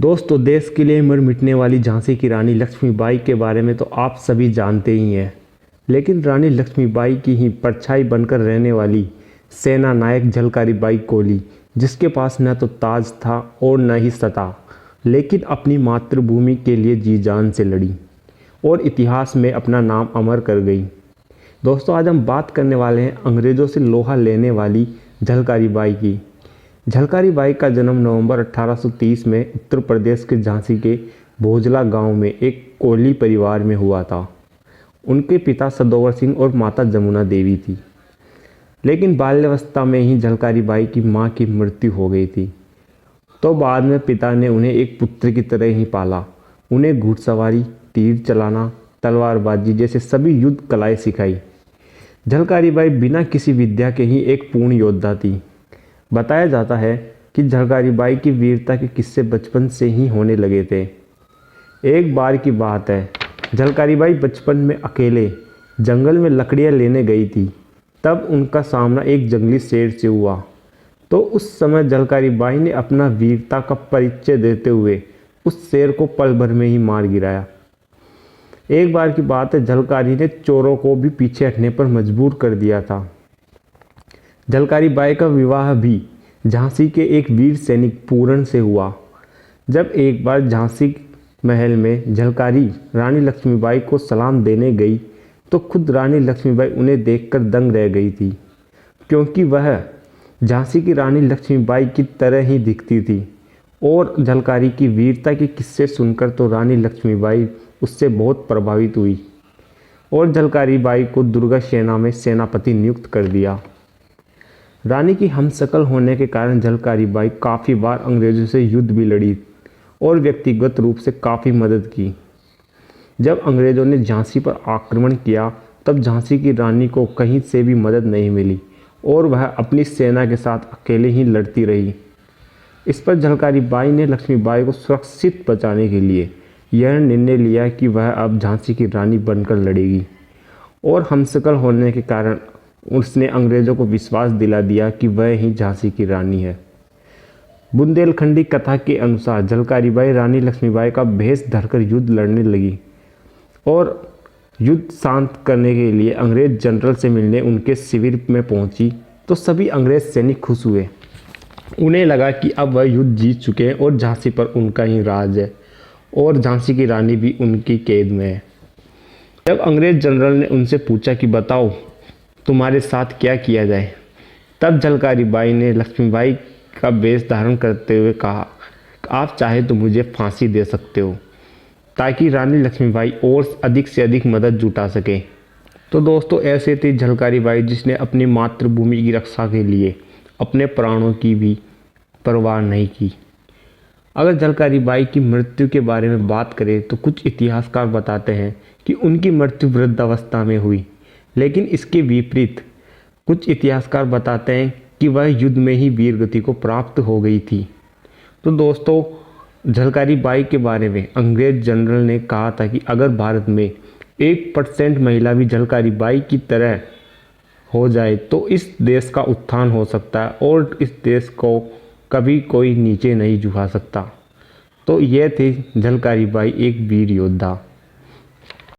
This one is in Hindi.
दोस्तों, देश के लिए मर मिटने वाली झांसी की रानी लक्ष्मीबाई के बारे में तो आप सभी जानते ही हैं। लेकिन रानी लक्ष्मीबाई की ही परछाई बनकर रहने वाली सेना नायक झलकारी बाई कोली, जिसके पास न तो ताज था और न ही सता, लेकिन अपनी मातृभूमि के लिए जी जान से लड़ी और इतिहास में अपना नाम अमर कर गई। दोस्तों, आज हम बात करने वाले हैं अंग्रेज़ों से लोहा लेने वाली झलकारी बाई की। झलकारी बाई का जन्म नवंबर 1830 में उत्तर प्रदेश के झांसी के भोजला गांव में एक कोली परिवार में हुआ था। उनके पिता सदोवर सिंह और माता जमुना देवी थी। लेकिन बाल्यावस्था में ही झलकारी बाई की मां की मृत्यु हो गई थी। तो बाद में पिता ने उन्हें एक पुत्र की तरह ही पाला। उन्हें घुड़सवारी, तीर चलाना, तलवारबाजी जैसे सभी युद्ध कलाएं सिखाई। झलकारी बाई बिना किसी विद्या के ही एक पूर्ण योद्धा थी। बताया जाता है कि झलकारी बाई की वीरता के किस्से बचपन से ही होने लगे थे। एक बार की बात है, झलकारी बाई बचपन में अकेले जंगल में लकड़ियाँ लेने गई थी। तब उनका सामना एक जंगली शेर से हुआ। तो उस समय झलकारी बाई ने अपना वीरता का परिचय देते हुए उस शेर को पल भर में ही मार गिराया। एक बार की बात है, झलकारी ने चोरों को भी पीछे हटने पर मजबूर कर दिया था। झलकारी बाई का विवाह भी झांसी के एक वीर सैनिक पूरन से हुआ। जब एक बार झांसी महल में झलकारी रानी लक्ष्मीबाई को सलाम देने गई तो खुद रानी लक्ष्मीबाई उन्हें देखकर दंग रह गई थी, क्योंकि वह झांसी की रानी लक्ष्मीबाई की तरह ही दिखती थी। और झलकारी की वीरता के किस्से सुनकर तो रानी लक्ष्मीबाई उससे बहुत प्रभावित हुई और झलकारी बाई को दुर्गा सेना में सेनापति नियुक्त कर दिया। रानी की हमशक्ल होने के कारण झलकारी बाई काफ़ी बार अंग्रेज़ों से युद्ध भी लड़ी और व्यक्तिगत रूप से काफ़ी मदद की। जब अंग्रेज़ों ने झांसी पर आक्रमण किया तब झांसी की रानी को कहीं से भी मदद नहीं मिली और वह अपनी सेना के साथ अकेले ही लड़ती रही। इस पर झलकारी बाई ने लक्ष्मीबाई को सुरक्षित बचाने के लिए यह निर्णय लिया कि वह अब झांसी की रानी बनकर लड़ेगी। और हमशक्ल होने के कारण उसने अंग्रेज़ों को विश्वास दिला दिया कि वह ही झांसी की रानी है। बुंदेलखंडी कथा के अनुसार झलकारी बाई रानी लक्ष्मीबाई का भेष धरकर युद्ध लड़ने लगी और युद्ध शांत करने के लिए अंग्रेज़ जनरल से मिलने उनके शिविर में पहुंची तो सभी अंग्रेज़ सैनिक खुश हुए। उन्हें लगा कि अब वह युद्ध जीत चुके हैं और झांसी पर उनका ही राज है और झांसी की रानी भी उनकी कैद में है। जब अंग्रेज़ जनरल ने उनसे पूछा कि बताओ तुम्हारे साथ क्या किया जाए, तब झलकारी बाई ने लक्ष्मीबाई का वेश धारण करते हुए कहा, आप चाहे तो मुझे फांसी दे सकते हो, ताकि रानी लक्ष्मीबाई और अधिक से अधिक मदद जुटा सके। तो दोस्तों, ऐसे थी झलकारी बाई जिसने अपनी मातृभूमि की रक्षा के लिए अपने प्राणों की भी परवाह नहीं की। अगर झलकारी बाई की मृत्यु के बारे में बात करें तो कुछ इतिहासकार बताते हैं कि उनकी मृत्यु वृद्धावस्था में हुई, लेकिन इसके विपरीत कुछ इतिहासकार बताते हैं कि वह युद्ध में ही वीरगति को प्राप्त हो गई थी। तो दोस्तों, झलकारी बाई के बारे में अंग्रेज जनरल ने कहा था कि अगर भारत में 1% महिला भी झलकारी बाई की तरह हो जाए तो इस देश का उत्थान हो सकता है और इस देश को कभी कोई नीचे नहीं झुका सकता। तो यह थी झलकारी बाई, एक वीर योद्धा।